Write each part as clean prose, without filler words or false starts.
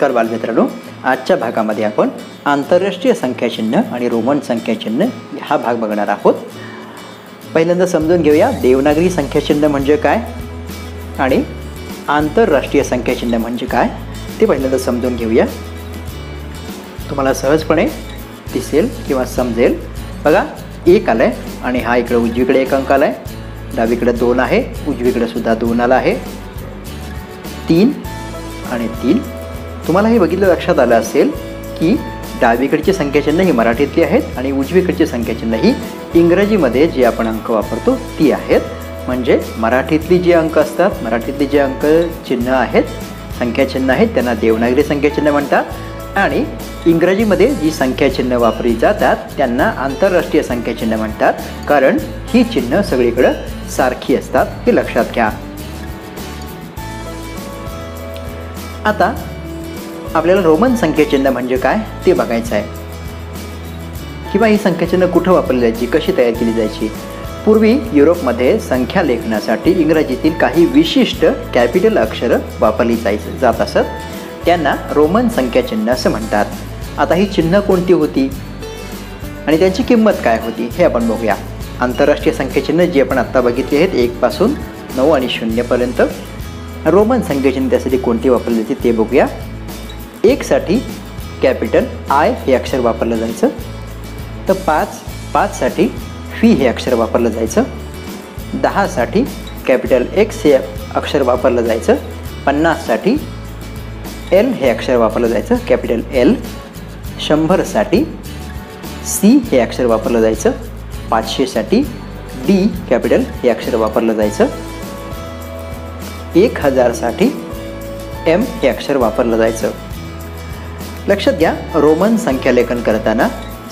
नमस्कार बालमित्रांनो, आजच्या भागामध्ये आपण आंतरराष्ट्रीय संख्याचिन्ह आणि रोमन संख्याचिन्ह हा भाग बघणार आहोत. पहिल्यांदा समजून घेऊया देवनागरी संख्याचिन्ह म्हणजे काय आणि आंतरराष्ट्रीय संख्याचिन्ह म्हणजे काय ते पहिल्यांदा समजून घेऊया. तुम्हाला सहजपणे दिसेल किंवा समजेल. बघा, 1 आलाय आणि हा इकडे उजवीकडे 1 अंक आलाय, डावीकडे 2 आहे, उजवीकडे सुद्धा 2 आला आहे. 3 आणि 3. तुम्हाला हे बघितलं लक्षात आलं असेल की डावीकडची संख्याचिन्ह ही मराठीतली आहेत आणि उजवीकडची संख्याचिन्ह ही इंग्रजीमध्ये जे आपण अंक वापरतो ती आहेत. म्हणजे मराठीतली जी अंक असतात, मराठीतली जे अंक चिन्ह आहेत, संख्याचिन्ह आहेत, त्यांना देवनागरी संख्याचिन्ह म्हणतात आणि इंग्रजीमध्ये जी संख्याचिन्ह वापरली जातात त्यांना आंतरराष्ट्रीय संख्याचिन्ह म्हणतात. कारण ही चिन्ह सगळीकडे सारखी असतात, हे लक्षात घ्या. आता आपल्याला रोमन संख्याचिन्ह म्हणजे काय ते बघायचं आहे, किंवा ही संख्याचिन्ह कुठं वापरली जायची, कशी तयार केली जायची. पूर्वी युरोपमध्ये संख्या लेखनासाठी इंग्रजीतील काही विशिष्ट कॅपिटल अक्षरं वापरली जात असत. त्यांना रोमन संख्याचिन्ह असं म्हणतात. आता ही चिन्ह कोणती होती आणि त्यांची किंमत काय होती हे आपण बघूया. आंतरराष्ट्रीय संख्याचिन्ह जी आपण आत्ता बघितली आहेत 1 पासून 9 आणि 0 पर्यंत. रोमन संख्याचिन्ह त्यासाठी कोणती वापरली जाते ते बघूया. 1 साठी कॅपिटल आय हे अक्षर वापरलं जायचं. तर 5 साठी फी हे अक्षर वापरलं जायचं. 10 साठी कॅपिटल एक्स हे अक्षर वापरलं जायचं. 50 साठी एल हे अक्षर वापरलं जायचं, कॅपिटल एल. 100 साठी सी हे अक्षर वापरलं जायचं. 500 साठी डी कॅपिटल हे अक्षर वापरलं जायचं. 1000 साठी एम हे अक्षर वापरलं जायचं. लक्षात घ्या, रोमन संख्यालेखन करताना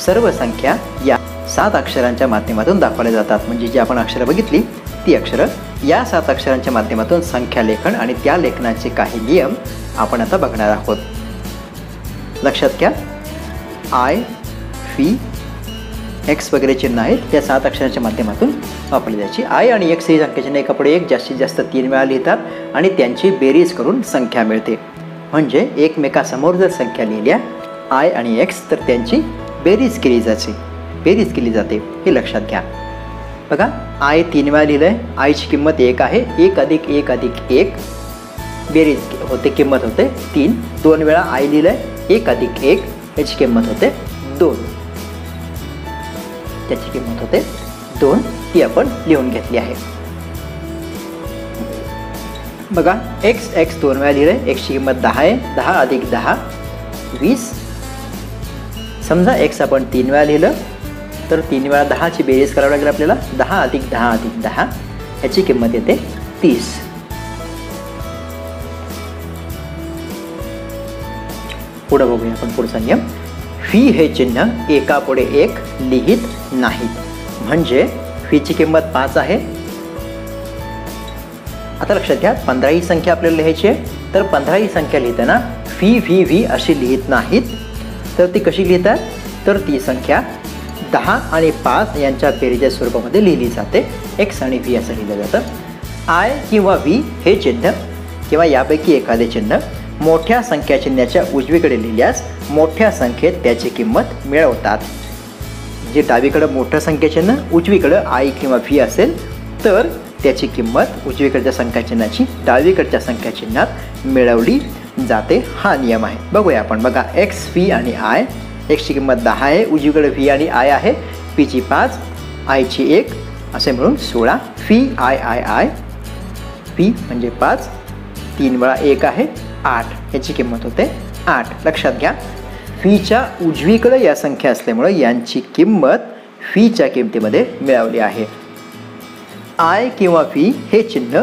सर्व संख्या या 7 अक्षरांच्या माध्यमातून दाखवल्या जातात. म्हणजे जी आपण अक्षरं बघितली ती अक्षरं या 7 अक्षरांच्या माध्यमातून संख्यालेखन आणि त्या लेखनाचे काही नियम आपण आता बघणार आहोत. लक्षात घ्या, आय, फी, एक्स वगैरे चिन्ह आहेत या 7 अक्षरांच्या माध्यमातून वापरली जायची. आय आणि एक्स ही संख्याचिन्ह एकापुढे एक जास्तीत जास्त 3 वेळा लिहितात आणि त्यांची बेरीज करून संख्या मिळते. म्हणजे एकमेकासमोर जर संख्या लिहिल्या आय आणि एक्स तर त्यांची बेरीज केली जाते हे लक्षात घ्या. बघा, आय 3 वेळा लिहिलं आहे, आयची किंमत 1 आहे. 1 अधिक 1 अधिक 1 बेरीज होते, किंमत होते 3. 2 वेळा आय लिहिलं आहे, 1 अधिक 1 याची किंमत होते 2, त्याची किंमत होते 2. ती आपण लिहून घेतली आहे. बघा, एक्स 2 वेळा लिहिलं आहे, एक्सची किंमत 10 आहे. 10 अधिक 10 20. समजा एक्स आपण 3 वेळा लिहिलं तर 3 वेळा 10ची बेरीज करावी लागेल आपल्याला. 10 अधिक 10 अधिक 10 याची किंमत येते 30. पुढे बघूया आपण पुढचा नियम. फी हे चिन्ह एकापुढे एक लिहित नाहीत. म्हणजे फीची किंमत 5 आहे. आता लक्षात घ्या, 15 ही संख्या आपल्याला लिहायची आहे. तर 15 ही संख्या लिहिताना फी व्ही व्ही अशी लिहित नाहीत. तर ती कशी लिहितात, तर ती संख्या 10 आणि 5 यांच्या बेरीजच्या स्वरूपामध्ये लिहिली जाते. एक्स आणि व्ही असं लिहिलं जातं. आय किंवा व्ही हे चिन्ह किंवा यापैकी एखादे चिन्ह मोठ्या संख्याचिन्हाच्या उजवीकडे लिहिल्यास मोठ्या संख्येत त्याची किंमत मिळवतात. जे डावीकडं मोठं संख्याचिन्ह, उजवीकडं आय किंवा व्ही असेल तर त्याची किंमत उजवीकडच्या संख्याचिन्हाची डावीकडच्या संख्याचिन्हात मिळवली जाते. हा नियम आहे. बघूया आपण. बघा, एक्स, व्ही आणि आय. एक्सची किंमत 10 आहे, उजवीकडे व्ही आणि आय आहे. पीची 5, आयची 1 असे मिळून 16. Fee I I I, fee म्हणजे 5, 3 वेळा 1 आहे 8, याची किंमत होते 8. लक्षात घ्या, फीच्या उजवीकडे या संख्या असल्यामुळे यांची किंमत फीच्या किमतीमध्ये मिळवली आहे. आय किंवा फी हे चिन्ह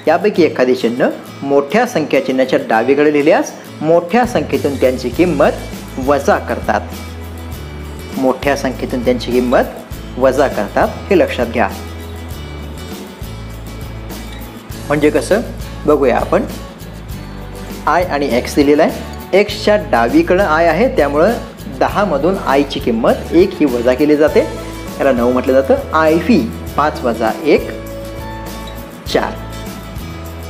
यापैकी एखादे चिन्ह मोठ्या संख्याचिन्हाच्या डावीकडे लिहिल्यास मोठ्या संख्येतून त्यांची किंमत वजा करतात. मोठ्या संख्येतून त्यांची किंमत वजा करतात हे लक्षात घ्या. म्हणजे कसं बघूया आपण. आय आणि एक्स दिलेला आहे. एक्सच्या डावीकडं आय आहे, त्यामुळं 10 मधून आयची किंमत 1 ही वजा केली जाते. याला 9 म्हटलं जातं. आय फी 5 वजा 1 4.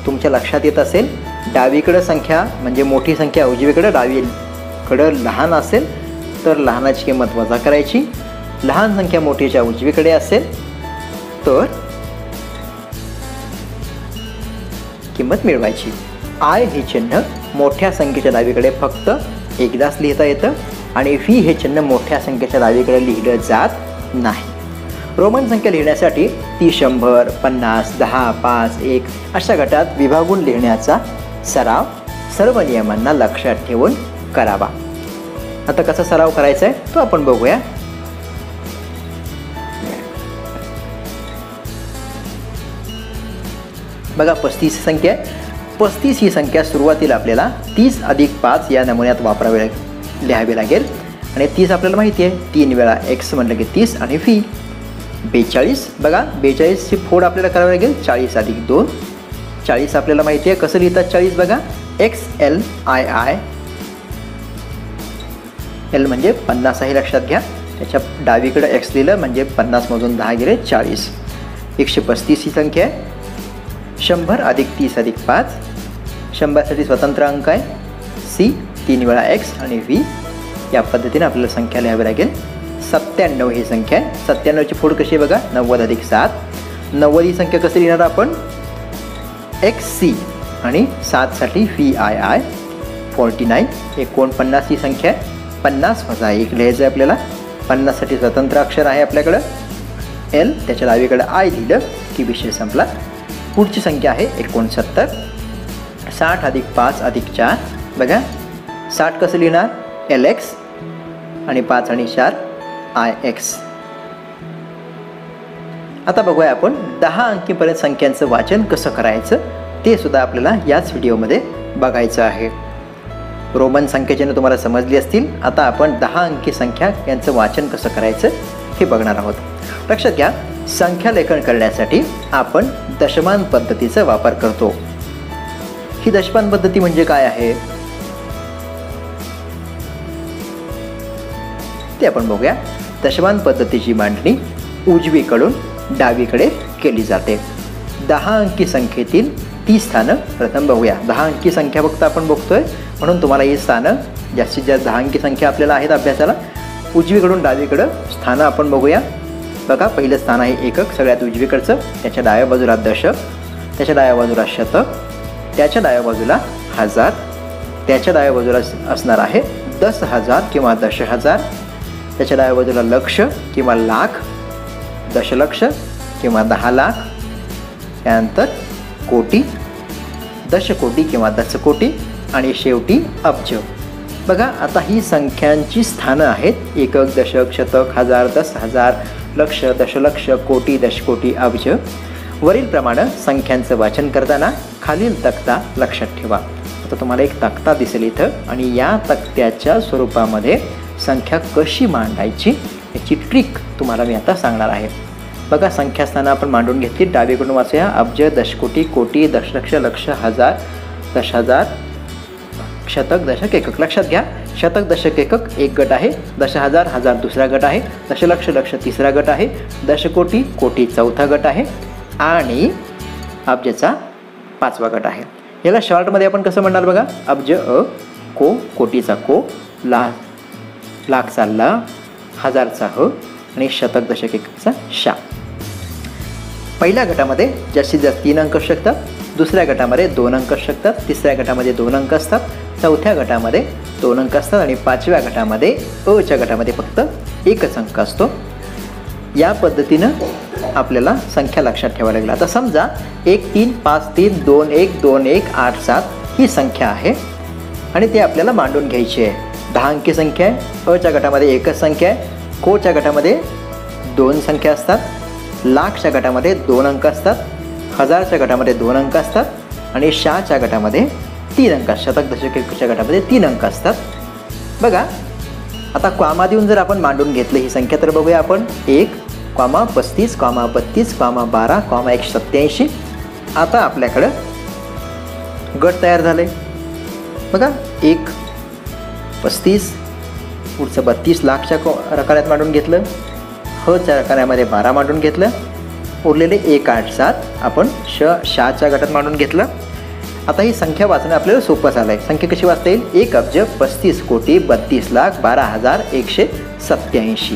तुमच्या लक्षात येत असेल डावीकडं संख्या म्हणजे मोठी संख्या उजवीकडं, डावीकडं लहान असेल तर लहानाची किंमत वजा करायची. लहान संख्या मोठीच्या उजवीकडे असेल तर किंमत मिळवायची. आय हे चिन्ह मोठ्या संख्येच्या डावीकडे फक्त एकदाच लिहिता येतं आणि व्ही हे चिन्ह मोठ्या संख्येच्या डावीकडे लिहिलं जात नाही. रोमन संख्या लिहिण्यासाठी ती 100, 50, 10, 5, 1 अशा गटात विभागून लिहिण्याचा सराव सर्व नियमांना लक्षात ठेवून करावा. आता कसा सराव करायचा आहे तो आपण बघूया. बघा 35 संख्या. 35 ही संख्या सुरुवातीला आपल्याला 30 अधिक 5 या नमुन्यात लिहावी लागेल आणि 30 आपल्याला माहिती आहे. 3 वेळा x म्हटलं की 30 आणि व्ही 42. बघा 42ची फोड आपल्याला करावी लागेल. 40 अधिक 2 40 आपल्याला माहिती आहे. कसं लिहितात 40? बघा XLII. L म्हणजे 50 आहे लक्षात घ्या. त्याच्या डावीकडे x लिहिलं म्हणजे 50 मधून 10 गेले 40. 135 ही संख्या आहे. 100 अधिक 30 अधिक 5. 100साठी स्वतंत्र अंक आहे. C 3 वेळा x आणि v. या पद्धतीने आपल्याला संख्या लिहावी लागेल. 97 ही संख्या आहे. 97ची फोड कशी आहे बघा 90 अधिक 7. 90 ही संख्या कशी लिहिणार आपण? XC आणि 7साठी VII. 49. 49 ही संख्या आहे. 50 वजा 1 लिहायचं आहे आपल्याला. 50साठी स्वतंत्र अक्षर आहे आपल्याकडं L. त्याच्या डावीकडे I लिहिलं की विषय संपला. पुढची संख्या आहे 69. 60 अधिक 5 अधिक 4. बघा 60 कसं लिहिणार? LX आणि 5 आणि 4 IX. आता बघूया आपण 10 अंकीपर्यंत संख्यांचं वाचन कसं करायचं ते सुद्धा आपल्याला याच व्हिडिओमध्ये बघायचं आहे. रोमन संख्येचिन्ह तुम्हाला समजली असतील. आता आपण 10 अंकी संख्या यांचं वाचन कसं करायचं हे बघणार आहोत. लक्षात घ्या संख्या लेखन करण्यासाठी आपण दशमान पद्धतीचा वापर करतो. ही दशमान पद्धती म्हणजे काय आहे ते आपण बघूया. दशमान पद्धतीची मांडणी उजवीकडून डावीकडे केली जाते. 10 अंकी संख्येतील ती स्थानं प्रथम बघूया. 10 अंकी संख्या फक्त आपण बघतोय म्हणून तुम्हाला ही स्थानं जास्तीत जास्त 10 अंकी संख्या आपल्याला आहेत अभ्यासाला. उजवीकडून डावीकडं स्थानं आपण बघूया. बघा पहिलं स्थान आहे एकक सगळ्यात उजवीकडचं. त्याच्या डाव्या बाजूला दशक, त्याच्या डाव्या बाजूला शतक, त्याच्या डाव्या बाजूला हजार, त्याच्या डाव्या बाजूला असणार आहे 10,000 किंवा 10,000, त्याच्या डाव्या बाजूला लक्ष किंवा लाख, दशलक्ष किंवा 10 लाख, त्यानंतर कोटी, दशकोटी किंवा दशकोटी आणि शेवटी अब्ज. बघा आता ही संख्यांची स्थानं आहेत. एकक, दशक, शतक, हजार, 10,000, लक्ष, दशलक्ष, कोटी, दशकोटी, अब्ज. वरील प्रमाणे संख्यांचं वाचन करताना खालील तक्ता लक्षात ठेवा. आता तुम्हाला एक तक्ता दिसेल इथं आणि या तक्त्याच्या स्वरूपामध्ये संख्या कशी मांडायची याची ट्रिक तुम्हाला मी आता सांगणार आहे. बघा संख्यास्थानं आपण मांडून घेतली. डावीकडून वाचूया. अब्ज, दशकोटी, कोटी, दशलक्ष, लक्ष, हजार, 10,000, शतक, दशक, एकक. लक्षात घ्या शतक, दशक, एकक एक गट आहे. 10,000, हजार दुसरा गट आहे. दशलक्ष, लक्ष तिसरा गट आहे. दशकोटी, कोटी चौथा गट आहे आणि अब्जचा 5वा गट आहे. याला शॉर्टमध्ये आपण कसं म्हणणार बघा. अब्ज अ, को, कोटीचा को, लाखचा ला, हजारचा ह आणि शतक, दशक, एककचा शा. पहिल्या गटामध्ये जास्तीत जास्त 3 अंक असू शकतात. दुसऱ्या गटामध्ये 2 अंक असू शकतात. तिसऱ्या गटामध्ये 2 अंक असतात. चौथ्या गटामध्ये 2 अंक असतात आणि 5व्या गटामध्ये अच्या गटामध्ये फक्त 1च अंक असतो. या पद्धतीनं आपल्याला संख्या लक्षात ठेवावी लागेल. आता समजा 1 3 5 3 2 1 2 1 8 7 ही संख्या आहे आणि ते आपल्याला मांडून घ्यायची आहे. 10 अंकी संख्या आहे. अच्या गटामध्ये 1च संख्या आहे. कोच्या गटामध्ये 2 संख्या असतात. लाखच्या गटामध्ये 2 अंक असतात. हजारच्या गटामध्ये 2 अंक असतात आणि शाच्या गटामध्ये 3 अंक असतात. शतक, दशक, एककच्या गटामध्ये 3 अंक असतात. बघा आता कॉमा देऊन जर आपण मांडून घेतलं ही संख्या तर बघूया आपण. 1, 35, 32, 12, 187. आता आपल्याकडं गट तयार झाले. बघा 1 35, पुढचं 32 लाखच्या रकान्यात मांडून घेतलं. हच्या रकान्यामध्ये 12 मांडून घेतलं. उरलेले 1 8 7 आपण शाच्या गटात मांडून घेतलं आता ही संख्या वाचणं आपल्याला सोपं झालं आहे. संख्या कशी वाचता येईल? 1,35,32,12,187.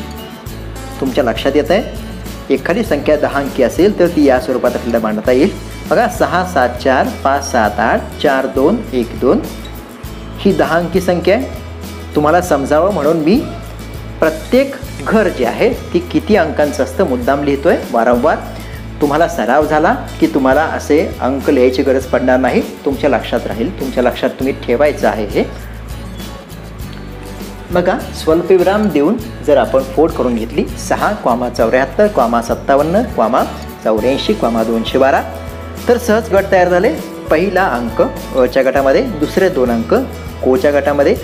तुमच्या लक्षात येत आहे? एखादी संख्या 10 अंकी असेल तर ती या स्वरूपात आपल्याला मांडता येईल. बघा 6 7 4 5 7 8 4 2 1 2 ही 10 अंकी संख्या आहे. तुम्हाला समजावं म्हणून मी प्रत्येक घर जे आहे ती किती अंकांचं असतं मुद्दाम लिहितोय वारंवार. तुम्हाला सराव झाला की तुम्हाला असे अंक लिहायची गरज पडणार नाही, तुमच्या लक्षात राहील. तुमच्या लक्षात तुम्ही ठेवायचं आहे हे. बघा स्वल्पविराम देऊन जर आपण फोड करून घेतली 6,74,57,84,212 तर सहज गट तयार झाले. पहिला अंक च्या गटामध्ये, दुसरे 2 अंक कोच्या गटामध्ये,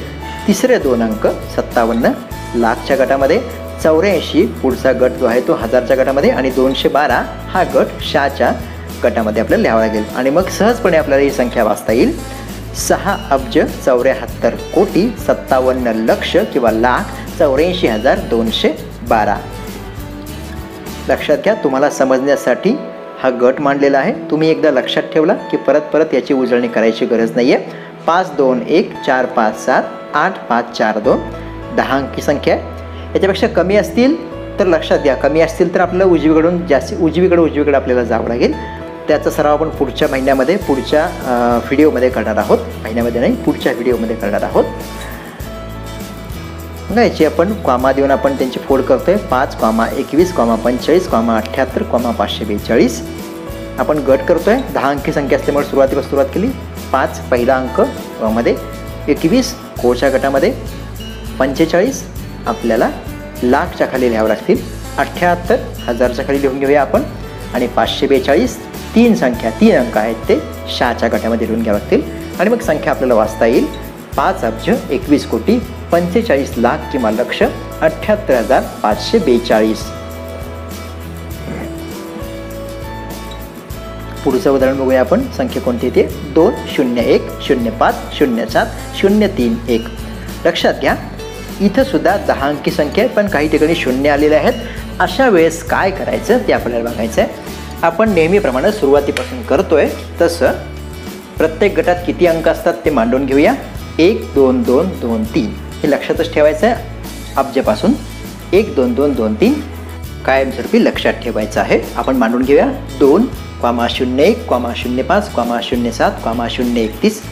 तिसरे 2 अंक 57 लाखच्या गटामध्ये, 84 पुढचा गट जो आहे तो 1000च्या गटामध्ये आणि 212 हा गट शाच्या गटामध्ये आपल्याला लिहावा लागेल. आणि मग सहजपणे आपल्याला ही संख्या वाचता येईल. 6,74,57,लक्ष किंवा लाख 84,212. लक्षात घ्या, तुम्हाला समजण्यासाठी हा गट मांडलेला आहे. तुम्ही एकदा लक्षात ठेवला की परत परत याची उजळणी करायची गरज नाही आहे. 5 2 1 4 5 7 8 5 4 2 10 अंकी संख्या. याच्यापेक्षा कमी असतील तर लक्षात द्या, कमी असतील तर आपल्याला उजवीकडे आपल्याला जावं लागेल. त्याचा सराव आपण पुढच्या महिन्यामध्ये पुढच्या व्हिडिओमध्ये करणार आहोत. महिन्यामध्ये नाही, पुढच्या व्हिडिओमध्ये करणार आहोत. बघा याची आपण कॉमा देऊन आपण त्यांची फोड करतोय. 5, 21, 45, 78, 542. आपण गट करतोय. 10 अंकी संख्या असल्यामुळे सुरुवातीपासून सुरुवात केली. 5 पहिला अंक मध्ये, 21 कोच्या गटामध्ये, 45 आपल्याला लाखच्या खाली लिहावं लागतील, 78 1000च्या खाली लिहून घेऊया आपण, आणि 542 3 अंक आहेत ते शाच्या गटामध्ये लिहून घ्यावं लागतील. आणि मग संख्या आपल्याला वाचता येईल 5,21,45,00,000 किंवा लक्ष 78,542. पुढचं उदाहरण बघूया आपण. संख्या कोणती येते? 2 0 1 0 5 0 7 0 3 1. लक्षात घ्या, इथं सुद्धा 10 अंकी संख्या आहे पण काही ठिकाणी 0 आलेले आहेत. अशा वेळेस काय करायचं ते आपल्याला बघायचं आहे. आपण नेहमीप्रमाणे सुरुवातीपासून करतोय तसं प्रत्येक गटात किती अंक असतात ते मांडून घेऊया. 1 2 2 2 3 हे लक्षातच ठेवायचं आहे. अब्जपासून 1 2 2 2 3 कायमस्वरूपी लक्षात ठेवायचं आहे. आपण मांडून घेऊया. 2 01 05 07 031.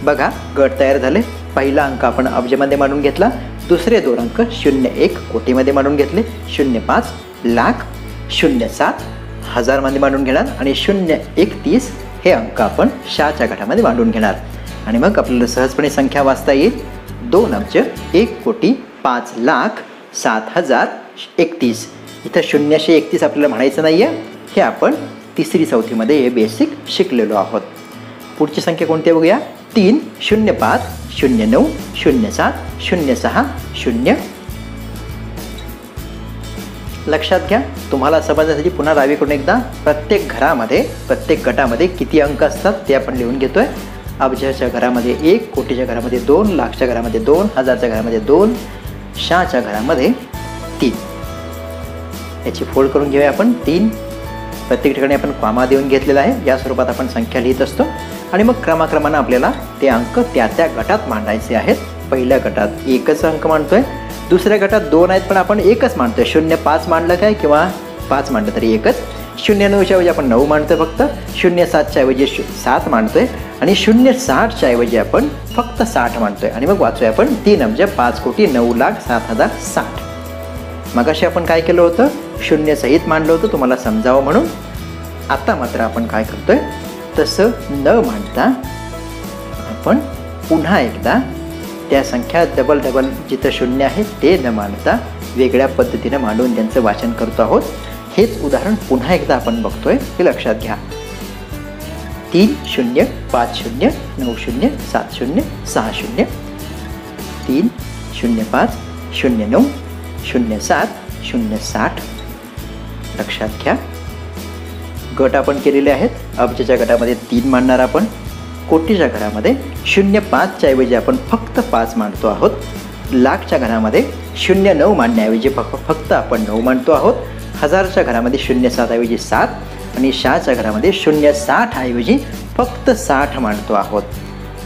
बघा गट तयार झाले. पहिला अंक आपण अब्जमध्ये मांडून घेतला. दुसरे 2 अंक 01 कोटीमध्ये मांडून घेतले. 05 लाख, 07 हजारमध्ये मांडून घेणार आणि 031 हे अंक आपण शाच्या गटामध्ये मांडून घेणार. आणि मग आपल्याला सहजपणे संख्या वाचता येईल. 2 अब्ज 1,05,07,031. इथं 031 आपल्याला म्हणायचं नाही आहे. हे आपण 3री 4थीमध्ये हे बेसिक शिकलेलो आहोत. पुढची संख्या कोणती आहे बघूया. 3 05 09 07 06 0. लक्षात घ्या, तुम्हाला समजण्यासाठी पुन्हा डावीकडून एकदा प्रत्येक घरामध्ये प्रत्येक गटामध्ये किती अंक असतात ते आपण लिहून घेतोय. अब्जाच्या घरामध्ये 1, कोटीच्या घरामध्ये 2, लाखच्या घरामध्ये 2, हजारच्या घरामध्ये 2, शाच्या घरामध्ये 3. याची फोड करून घेऊया आपण. 3 प्रत्येक ठिकाणी आपण कॉमा देऊन घेतलेला आहे. या स्वरूपात आपण संख्या लिहित असतो. आणि मग क्रमाक्रमानं आपल्याला ते अंक त्या गटात मांडायचे आहेत. पहिल्या गटात 1च अंक मांडतोय. दुसऱ्या गटात 2 आहेत पण आपण 1च मांडतोय. 05 मांडलं काय किंवा 5 मांडलं तरी 1च. 09च्या ऐवजी आपण 9 मांडतोय फक्त. 07च्या ऐवजी 7 मांडतोय आणि 060च्या ऐवजी आपण फक्त 60 मांडतोय. आणि मग वाचूया आपण 3 अब्ज 5,09,07,060. मगाशी आपण काय केलं होतं? 0 सहित मांडलं होतं तुम्हाला समजावं म्हणून. आता मात्र आपण काय करतोय, तसं न मांडता आपण पुन्हा एकदा त्या संख्या डबल जिथं 0 आहे ते न मांडता वेगळ्या पद्धतीनं मांडून त्यांचं वाचन करतो आहोत. हेच उदाहरण पुन्हा एकदा आपण बघतोय, हे लक्षात घ्या. 3 0 5 0 9 0 7 0 6 0. 3 0 5 0 9 0 7 0 60. लक्षात घ्या, गट आपण केलेले आहेत. अब्जच्या गटामध्ये 3 मांडणार आपण. कोटीच्या घरामध्ये 05च्या ऐवजी आपण फक्त 5 मांडतो आहोत. लाखच्या घरामध्ये 09 मांडण्याऐवजी फक्त आपण 9 मांडतो आहोत. हजारच्या घरामध्ये 07 ऐवजी 7 आणि शाच्या घरामध्ये 060 ऐवजी फक्त 60 मांडतो आहोत.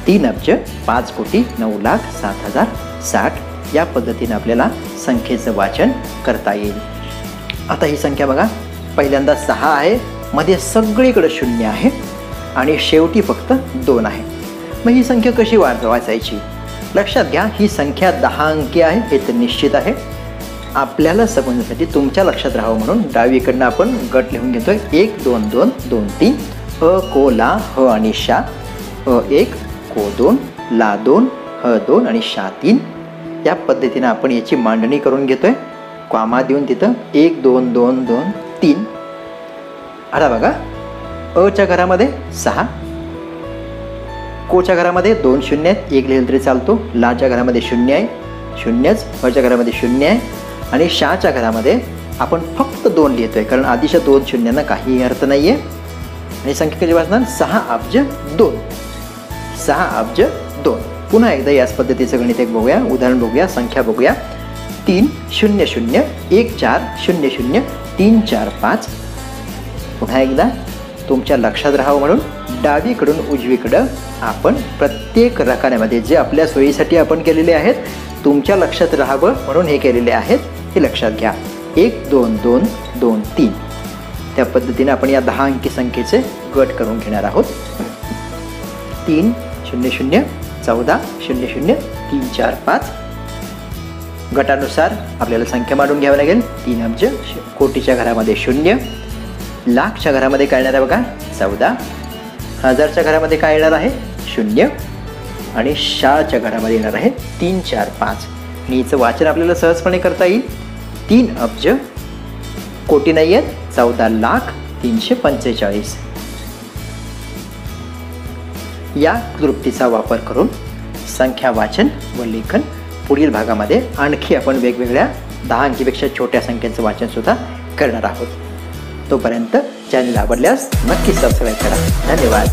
3,05,9,07,060 या पद्धतीने आपल्याला संख्येचं वाचन करता येईल. आता ही संख्या बघा, पहिल्यांदा 6 आहे, मध्ये सगळीकडे 0 आहे आणि शेवटी फक्त 2 आहे. मग ही संख्या कशी वाचायची? लक्षात घ्या, ही संख्या 10 अंकी आहे हे तर निश्चित आहे. आपल्याला समजण्यासाठी तुमच्या लक्षात राहावं म्हणून डावीकडनं आपण गट लिहून घेतोय. 1 2 2 2 3 अ को ला ह आणि शा, अ1 को 2 ला 2 ह2 आणि शा 3 या पद्धतीने आपण याची मांडणी करून घेतोय. कॉमा देऊन तिथं 1 2 2 2 3. आता बघा, अच्या घरामध्ये 6, कोच्या घरामध्ये 2 शून्य आहेत, 1 लिहिलं तरी चालतो. लाच्या घरामध्ये 0 आहे, 0च. हच्या घरामध्ये 0 आहे आणि शाच्या घरामध्ये आपण फक्त 2 लिहितोय, कारण आधीच्या 2 शून्यांना काही अर्थ नाही आहे. आणि संख्या कशी वाचणार? 6 अब्ज 2. 6 अब्ज 2. पुन्हा एकदा याच पद्धतीचं गणित एक बघूया, उदाहरण बघूया, संख्या बघूया. 3 0 0 1 4 0 0 3 4 5. पुन्हा एकदा तुमच्या लक्षात राहावं म्हणून डावीकडून उजवीकडं आपण प्रत्येक रकान्यामध्ये जे आपल्या सोयीसाठी आपण केलेले आहेत, तुमच्या लक्षात राहावं म्हणून हे केलेले आहेत, हे लक्षात घ्या. 1 2 2 2 3 त्या पद्धतीने आपण या 10 अंकी संख्येचे गट करून घेणार आहोत. 3 0 0 14 0 0 3 4 5. गटानुसार आपल्याला संख्या मांडून घ्यावी लागेल. 3 अब्ज, कोटीच्या घरामध्ये 0, लाखच्या घरामध्ये काय येणार आहे बघा 14, हजारच्या घरामध्ये काय येणार आहे 0 आणि शाच्या घरामध्ये येणार आहे 3 4 5. आणि हिचं वाचन आपल्याला सहजपणे करता येईल. 3 अब्ज, कोटी नाही आहेत, 14,03,45. या क्लृप्तीचा वापर करून संख्या वाचन व लेखन पुढील भागामध्ये आणखी आपण वेगवेगळ्या 10 अंकीपेक्षा छोट्या संख्यांचं वाचन सुद्धा करणार आहोत. तोपर्यंत चॅनल आवडल्यास नक्की सबस्क्राईब करा. धन्यवाद.